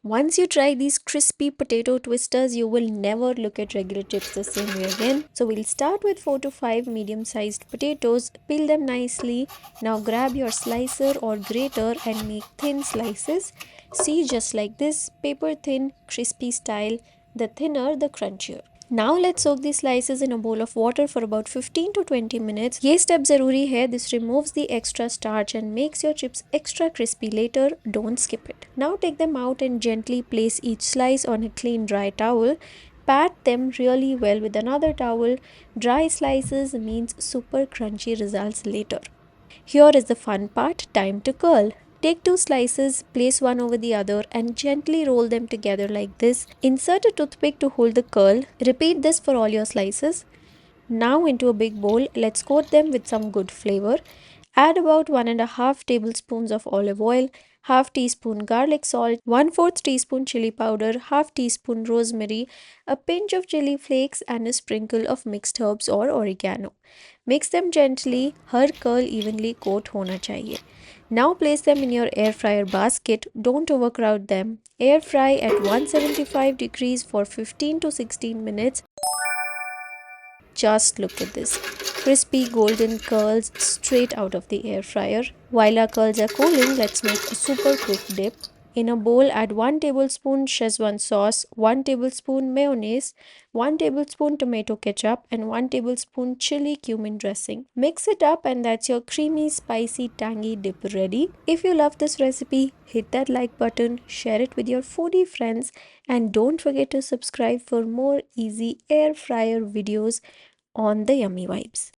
Once you try these crispy potato twisters, you will never look at regular chips the same way again. So we'll start with 4 to 5 medium-sized potatoes, peel them nicely. Now grab your slicer or grater and make thin slices. See, just like this, paper thin, crispy style. The thinner, the crunchier. Now let's soak these slices in a bowl of water for about 15 to 20 minutes. ये step ज़रूरी है. This removes the extra starch and makes your chips extra crispy later. Don't skip it. Now take them out and gently place each slice on a clean dry towel. Pat them really well with another towel. Dry slices means super crunchy results later. Here is the fun part, time to curl. Take 2 slices, place one over the other and gently roll them together like this. Insert a toothpick to hold the curl. Repeat this for all your slices. Now into a big bowl, let's coat them with some good flavor. Add about 1.5 tablespoons of olive oil, half teaspoon garlic salt, 1/4 teaspoon chili powder, half teaspoon rosemary, a pinch of chili flakes and a sprinkle of mixed herbs or oregano. Mix them gently, her curl evenly coat होना चाहिए. Now place them in your air fryer basket. Don't overcrowd them. Air fry at 175 degrees for 15 to 16 minutes. Just look at this. Crispy golden curls straight out of the air fryer. While our curls are cooling, let's make a super quick dip. In a bowl, add 1 tablespoon Schezwan sauce, 1 tablespoon mayonnaise, 1 tablespoon tomato ketchup, and 1 tablespoon chilli-cumin dressing. Mix it up and that's your creamy, spicy, tangy dip ready. If you love this recipe, hit that like button, share it with your foodie friends, and don't forget to subscribe for more easy air fryer videos on the Yummy Vibes.